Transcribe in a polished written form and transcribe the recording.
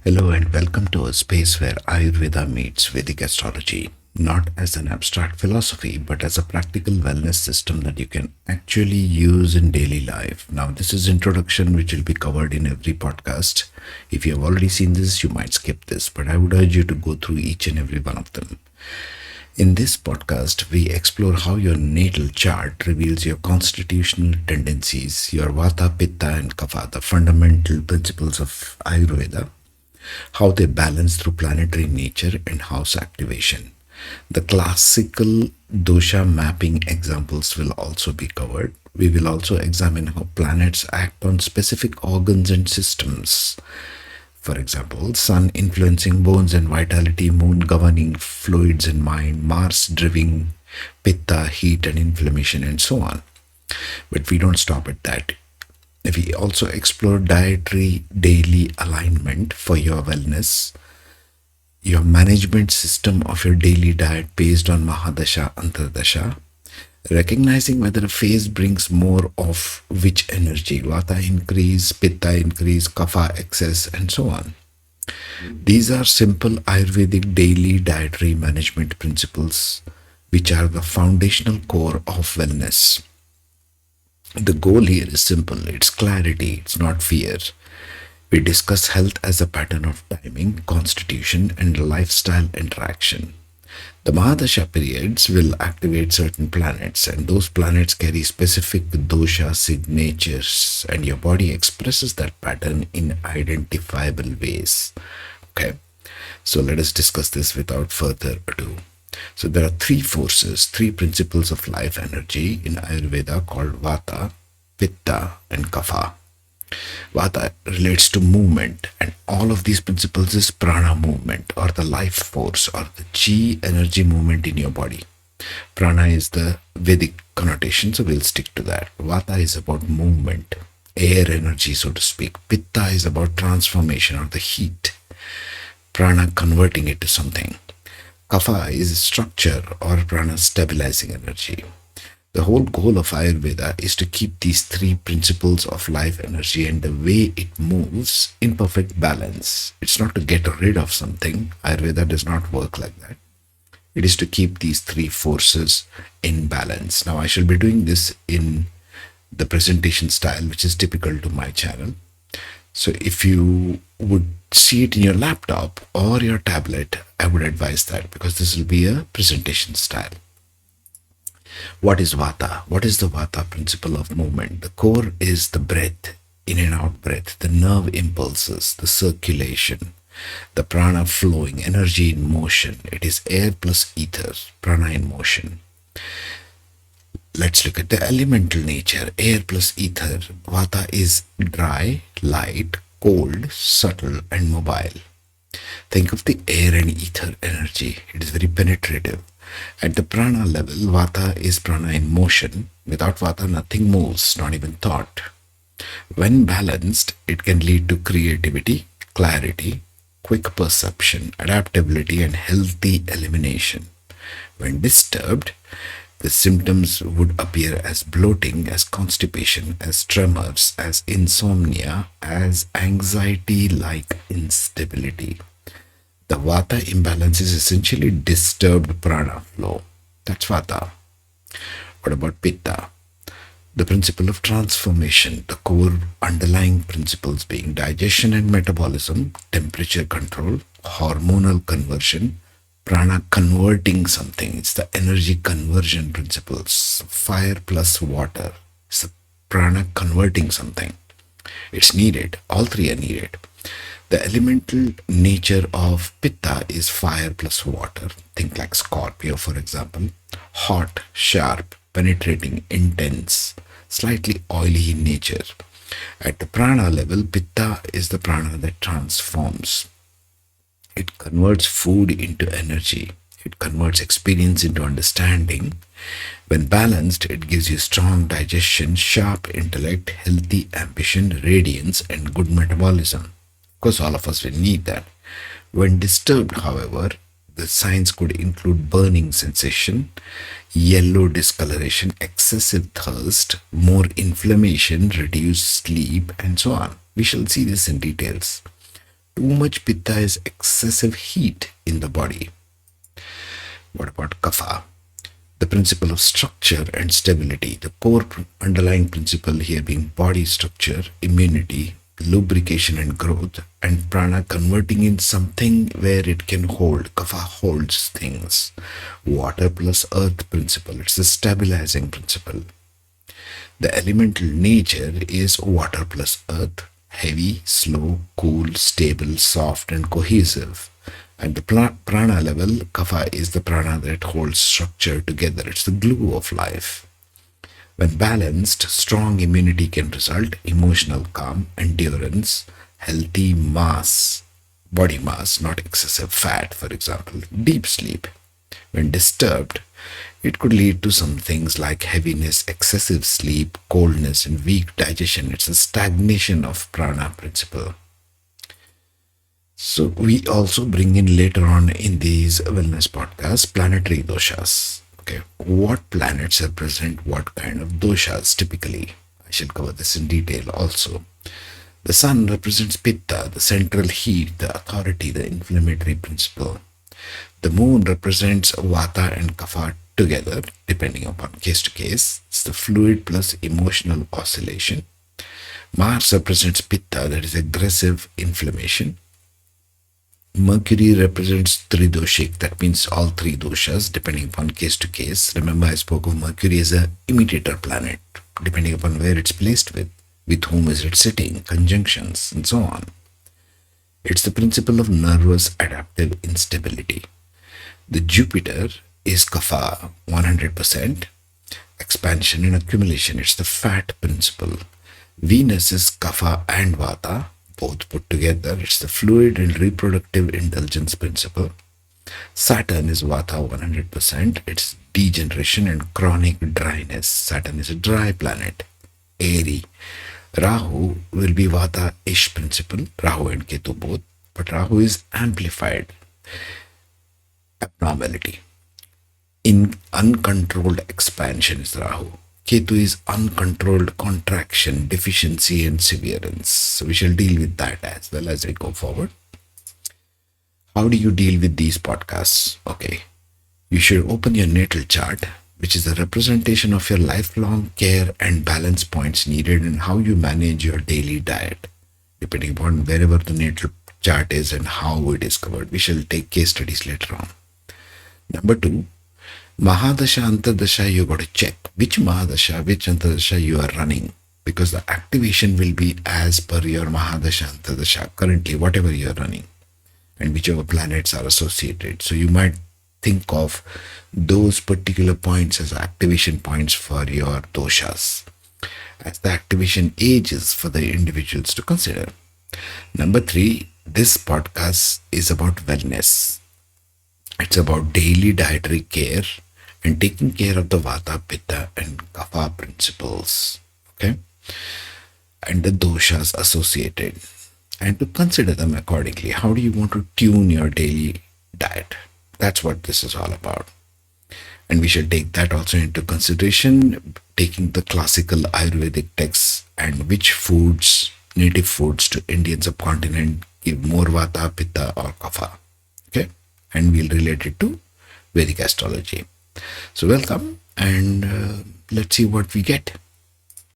Hello and welcome to a space where Ayurveda meets Vedic astrology, not as an abstract philosophy, but as a practical wellness system that you can actually use in daily life. Now, this is introduction which will be covered in every podcast. If you have already seen this, you might skip this, but I would urge you to go through each and every one of them. In this podcast, we explore how your natal chart reveals your constitutional tendencies, your Vata, Pitta, and Kapha, the fundamental principles of Ayurveda, how they balance through planetary nature and house activation. The classical dosha mapping examples will also be covered. We will also examine how planets act on specific organs and systems. For example, Sun influencing bones and vitality, Moon governing fluids and mind, Mars driving Pitta, heat and inflammation, and so on. But we don't stop at that. We also explore dietary daily alignment for your wellness, your management system of your daily diet based on Mahadasha, Antardasha, recognizing whether a phase brings more of which energy, Vata increase, Pitta increase, Kapha excess, and so on. These are simple Ayurvedic daily dietary management principles which are the foundational core of wellness. The goal here is simple, it's clarity, it's not fear. We discuss health as a pattern of timing, constitution, and lifestyle interaction. The Mahadasha periods will activate certain planets, and those planets carry specific dosha signatures, and your body expresses that pattern in identifiable ways. Okay, so let us discuss this without further ado. So there are three forces, three principles of life energy in Ayurveda called Vata, Pitta, and Kapha. Vata relates to movement, and all of these principles is prana movement or the life force or the chi energy movement in your body. Prana is the Vedic connotation, so we'll stick to that. Vata is about movement, air energy, so to speak. Pitta is about transformation or the heat, prana converting it to something. Kapha is structure or prana stabilizing energy. The whole goal of Ayurveda is to keep these three principles of life energy and the way it moves in perfect balance. It's not to get rid of something. Ayurveda does not work like that. It is to keep these three forces in balance. Now, I shall be doing this in the presentation style, which is typical to my channel. So if you would see it in your laptop or your tablet, I would advise that because this will be a presentation style. What is Vata? What is the Vata principle of movement? The core is the breath, in and out breath, the nerve impulses, the circulation, the prana flowing, energy in motion. It is air plus ether, prana in motion. Let's look at the elemental nature, air plus ether. Vata is dry, light, cold, subtle, and mobile. Think of the air and ether energy. It is very penetrative. At the prana level, Vata is prana in motion. Without Vata, nothing moves, not even thought. When balanced, it can lead to creativity, clarity, quick perception, adaptability, and healthy elimination. When disturbed, the symptoms would appear as bloating, as constipation, as tremors, as insomnia, as anxiety like instability. The Vata imbalance is essentially disturbed prana flow. That's Vata. What about Pitta? The principle of transformation, the core underlying principles being digestion and metabolism, temperature control, hormonal conversion, prana converting something. It's the energy conversion principles. Fire plus water. It's the prana converting something. It's needed. All three are needed. The elemental nature of Pitta is fire plus water. Think like Scorpio, for example. Hot, sharp, penetrating, intense, slightly oily in nature. At the prana level, Pitta is the prana that transforms. It converts food into energy. It converts experience into understanding. When balanced, it gives you strong digestion, sharp intellect, healthy ambition, radiance, and good metabolism. Of course, all of us will need that. When disturbed, however, the signs could include burning sensation, yellow discoloration, excessive thirst, more inflammation, reduced sleep, and so on. We shall see this in details. Too much Pitta is excessive heat in the body. What about Kapha? The principle of structure and stability. The core underlying principle here being body structure, immunity, lubrication and growth, and prana converting in something where it can hold. Kapha holds things. Water plus earth principle. It's a stabilizing principle. The elemental nature is water plus earth, heavy, slow, cool, stable, soft, and cohesive. At the prana level, kapha is the prana that holds structure together. It's the glue of life. When balanced, strong immunity can result, emotional calm, endurance, healthy mass, body mass, not excessive fat, for example, deep sleep. When disturbed, it could lead to some things like heaviness, excessive sleep, coldness, and weak digestion. It's a stagnation of prana principle. So we also bring in later on in these wellness podcasts planetary doshas. Okay, what planets represent what kind of doshas typically? I should cover this in detail also. The sun represents pitta, the central heat, the authority, the inflammatory principle. The moon represents vata and kapha together, depending upon case to case. It's the fluid plus emotional oscillation. Mars represents pitta, that is aggressive inflammation. Mercury represents tridoshik, that means all three doshas, depending upon case to case. Remember, I spoke of Mercury as a imitator planet, depending upon where it's placed with whom is it sitting, conjunctions, and so on. It's the principle of nervous adaptive instability. The Jupiter is kapha 100%, expansion and accumulation. It's the fat principle. Venus is kapha and vata, both put together. It's the fluid and reproductive indulgence principle. Saturn is vata 100%. It's degeneration and chronic dryness. Saturn is a dry planet. Airy. Rahu will be vata-ish principle. Rahu and Ketu both. But Rahu is amplified. Abnormality. In uncontrolled expansion is Rahu. Ketu is uncontrolled contraction, deficiency, and severance. So we shall deal with that as well as we go forward. How do you deal with these podcasts? Okay. You should open your natal chart, which is a representation of your lifelong care and balance points needed in how you manage your daily diet, depending upon wherever the natal chart is and how it is covered. We shall take case studies later on. Number two, Mahadasha, Antardasha, you got to check which Mahadasha, which Antardasha you are running, because the activation will be as per your Mahadasha, Antardasha, currently, whatever you are running, and whichever planets are associated. So you might think of those particular points as activation points for your doshas, as the activation ages for the individuals to consider. Number three, this podcast is about wellness. It's about daily dietary care and taking care of the vata, pitta, and kapha principles. Okay? And the doshas associated. And to consider them accordingly. How do you want to tune your daily diet? That's what this is all about. And we should take that also into consideration, taking the classical Ayurvedic texts and which foods, native foods to Indian subcontinent give more vata, pitta, or kapha. Okay? And we'll relate it to Vedic astrology. So welcome and let's see what we get.